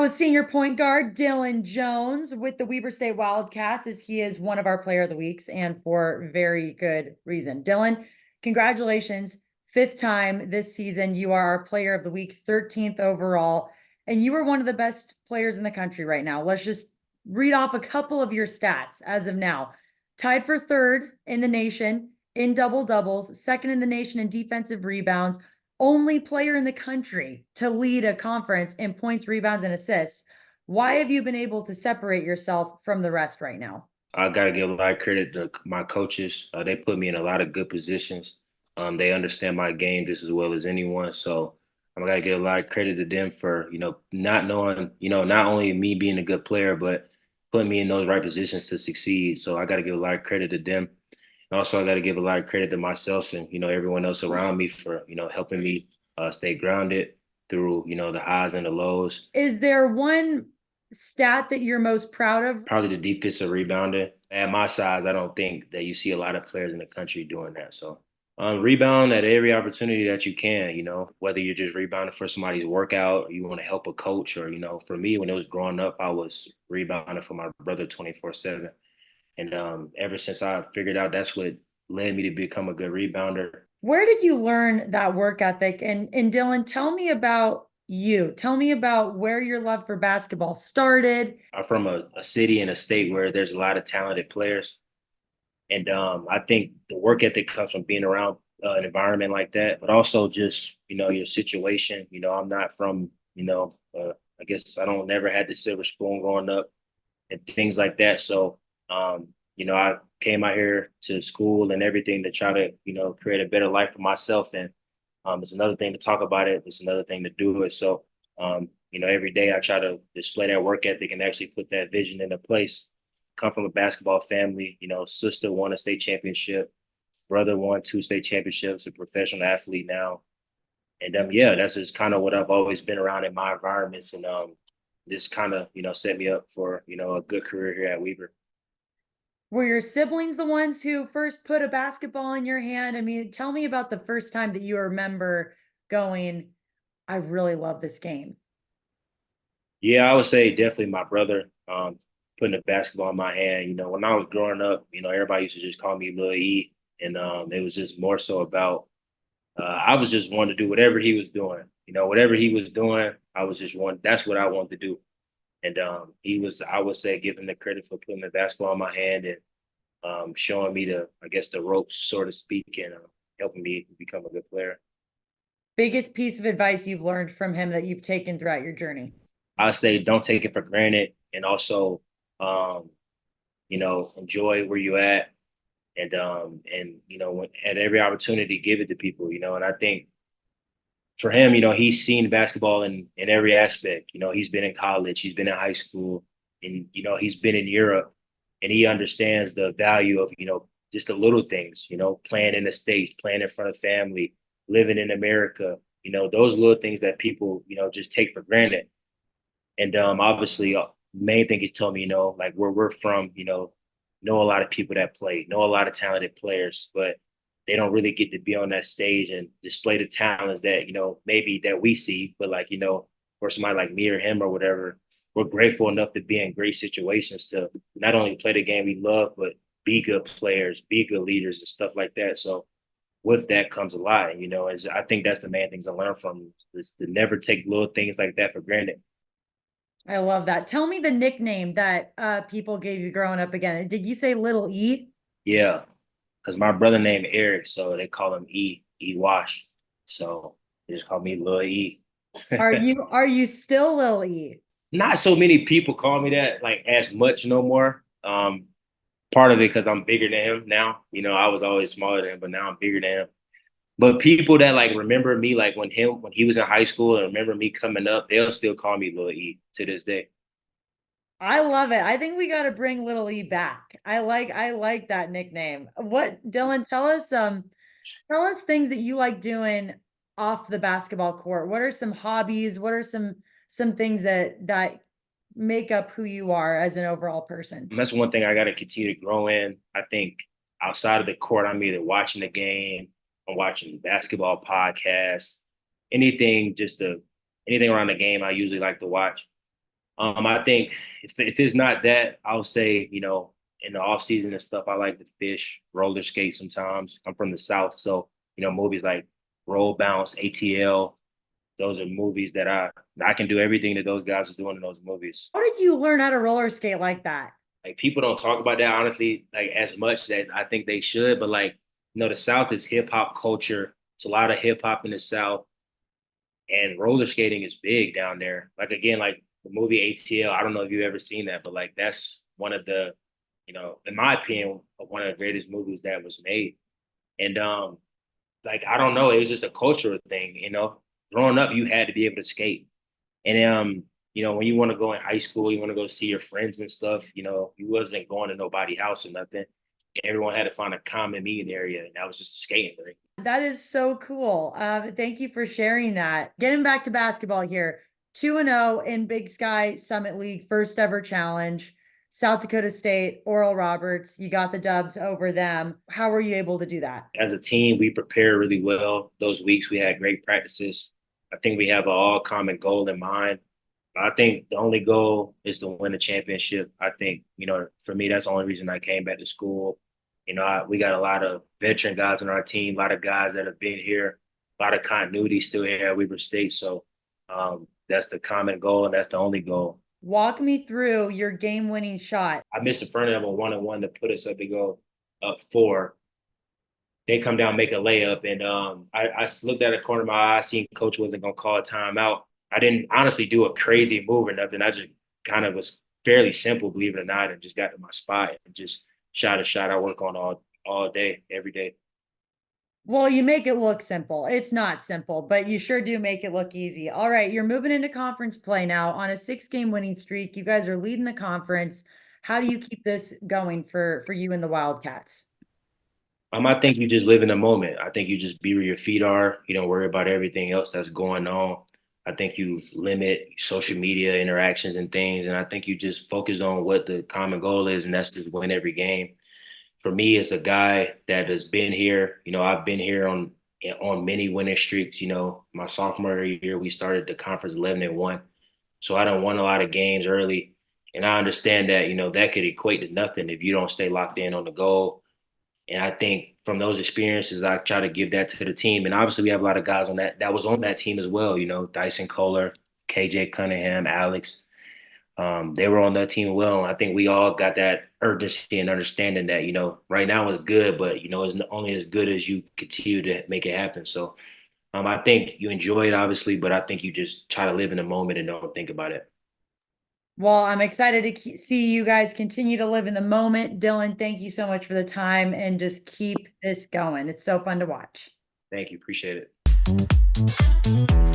with senior point guard Dillon Jones with the Weber State Wildcats, as he is one of our player of the weeks and for very good reason. Dillon, congratulations. Fifth time this season. You are our player of the week, 13th overall, and you are one of the best players in the country right now. Let's just read off a couple of your stats as of now. Tied for third in the nation in double doubles, second in the nation in defensive rebounds, only player in the country to lead a conference in points, rebounds, and assists. Why have you been able to separate yourself from the rest right now? I got to give a lot of credit to my coaches. They put me in a lot of good positions. They understand my game just as well as anyone. So I got to give a lot of credit to them for, not knowing, not only me being a good player, but putting me in those right positions to succeed. So I got to give a lot of credit to them. And also, I got to give a lot of credit to myself and, everyone else around me for, helping me stay grounded through, the highs and the lows. Is there one stat that you're most proud of? Probably the defensive rebounding. At my size, I don't think that you see a lot of players in the country doing that. So, rebound at every opportunity that you can, whether you're just rebounding for somebody's workout, or you want to help a coach, or, for me, when it was growing up, I was rebounding for my brother 24/7. And ever since I figured out that's what led me to become a good rebounder. Where did you learn that work ethic? And Dillon, tell me about you. Tell me about where your love for basketball started. I'm from a city and a state where there's a lot of talented players. And I think the work ethic comes from being around an environment like that, but also just, your situation. I'm not from, I guess I don't never had the silver spoon growing up and things like that. So, I came out here to school and everything to try to, create a better life for myself. And it's another thing to talk about it. It's another thing to do it. So, every day I try to display that work ethic and actually put that vision into place. Come from a basketball family, sister won a state championship, brother won two state championships, a professional athlete now. And yeah, that's just kind of what I've always been around in my environments. And this kind of, set me up for, a good career here at Weaver. Were your siblings the ones who first put a basketball in your hand? I mean, tell me about the first time that you remember going, I really love this game. Yeah, I would say definitely my brother putting a basketball in my hand. When I was growing up, everybody used to just call me Lil E. And it was just more so about I was just wanting to do whatever he was doing. Whatever he was doing, I was just one. That's what I wanted to do. And he was, I would say, giving the credit for putting the basketball in my hand and showing me I guess, the ropes, so to speak, and helping me become a good player. Biggest piece of advice you've learned from him that you've taken throughout your journey? I say don't take it for granted, and also, um, enjoy where you at, and when, at every opportunity, give it to people. And I think for him, he's seen basketball in every aspect. He's been in college, he's been in high school, and he's been in Europe, and he understands the value of just the little things. Playing in the States, playing in front of family, living in America. Those little things that people just take for granted. And obviously, main thing he's told me, like where we're from, know a lot of people that play, know a lot of talented players, but they don't really get to be on that stage and display the talents that, maybe that we see. But like, for somebody like me or him or whatever, we're grateful enough to be in great situations to not only play the game we love, but be good players, be good leaders and stuff like that. So with that comes a lot, and I think that's the main things I learned from is to never take little things like that for granted. I love that. Tell me the nickname that people gave you growing up again. Did you say Little E? Yeah, because my brother named Eric, so they call him E Wash. So they just call me Lil E. Are you still Lil E? Not so many people call me that like as much no more. Part of it because I'm bigger than him now. I was always smaller than him, but now I'm bigger than him. But people that like remember me like when he was in high school and remember me coming up, they'll still call me Lil E to this day. I love it. I think we got to bring Little E back. I like that nickname. What, Dillon, tell us things that you like doing off the basketball court. What are some hobbies? What are some things that make up who you are as an overall person? And that's one thing I got to continue to grow in. I think outside of the court, I'm either watching the game, I'm watching basketball podcasts, anything anything around the game. I usually like to watch. I think if it's not that, I'll say, in the off season and stuff, I like to fish, roller skate sometimes. I'm from the South, so movies like Roll Bounce, ATL, those are movies that I can do everything that those guys are doing in those movies. How did you learn how to roller skate like that? Like people don't talk about that honestly, like as much that I think they should, but like, the South is hip hop culture. It's a lot of hip hop in the South, and roller skating is big down there. Like again, like the movie ATL. I don't know if you've ever seen that, but like that's one of the, in my opinion, one of the greatest movies that was made. And like I don't know, it was just a cultural thing. Growing up, you had to be able to skate, and when you want to go in high school, you want to go see your friends and stuff. You wasn't going to nobody's house or nothing. Everyone had to find a common meeting area, and that was just a skating rink. That is so cool. Thank you for sharing that. Getting back to basketball here, 2-0 in Big Sky Summit League, first ever challenge. South Dakota State, Oral Roberts, you got the dubs over them. How were you able to do that? As a team, we prepared really well. Those weeks we had great practices. I think we have an all common goal in mind. I think the only goal is to win a championship. I think, for me, that's the only reason I came back to school. We got a lot of veteran guys on our team, a lot of guys that have been here, a lot of continuity still here at Weber State. So that's the common goal, and that's the only goal. Walk me through your game winning shot. I missed in front of them a 1-on-1 to put us up to go up 4. They come down, make a layup, and I looked at the corner of my eye, seen coach wasn't gonna call a timeout. I didn't honestly do a crazy move or nothing. I just kind of was fairly simple, believe it or not, and just got to my spot and just shot a shot I work on all day, every day. Well, you make it look simple. It's not simple, but you sure do make it look easy. All right, you're moving into conference play now on a 6-game winning streak. You guys are leading the conference. How do you keep this going for you and the Wildcats? I think you just live in the moment. I think you just be where your feet are. You don't worry about everything else that's going on. I think you limit social media interactions and things, and I think you just focus on what the common goal is, and that's just win every game. For me, as a guy that has been here, I've been here on many winning streaks. My sophomore year, we started the conference 11-1, so I don't won a lot of games early, and I understand that that could equate to nothing if you don't stay locked in on the goal. And I think from those experiences, I try to give that to the team. And obviously, we have a lot of guys on that was on that team as well. Dyson Kohler, KJ Cunningham, Alex. They were on that team as well. I think we all got that urgency and understanding that right now is good, but it's only as good as you continue to make it happen. So I think you enjoy it, obviously, but I think you just try to live in the moment and don't think about it. Well, I'm excited to see you guys continue to live in the moment. Dillon, thank you so much for the time and just keep this going. It's so fun to watch. Thank you. Appreciate it.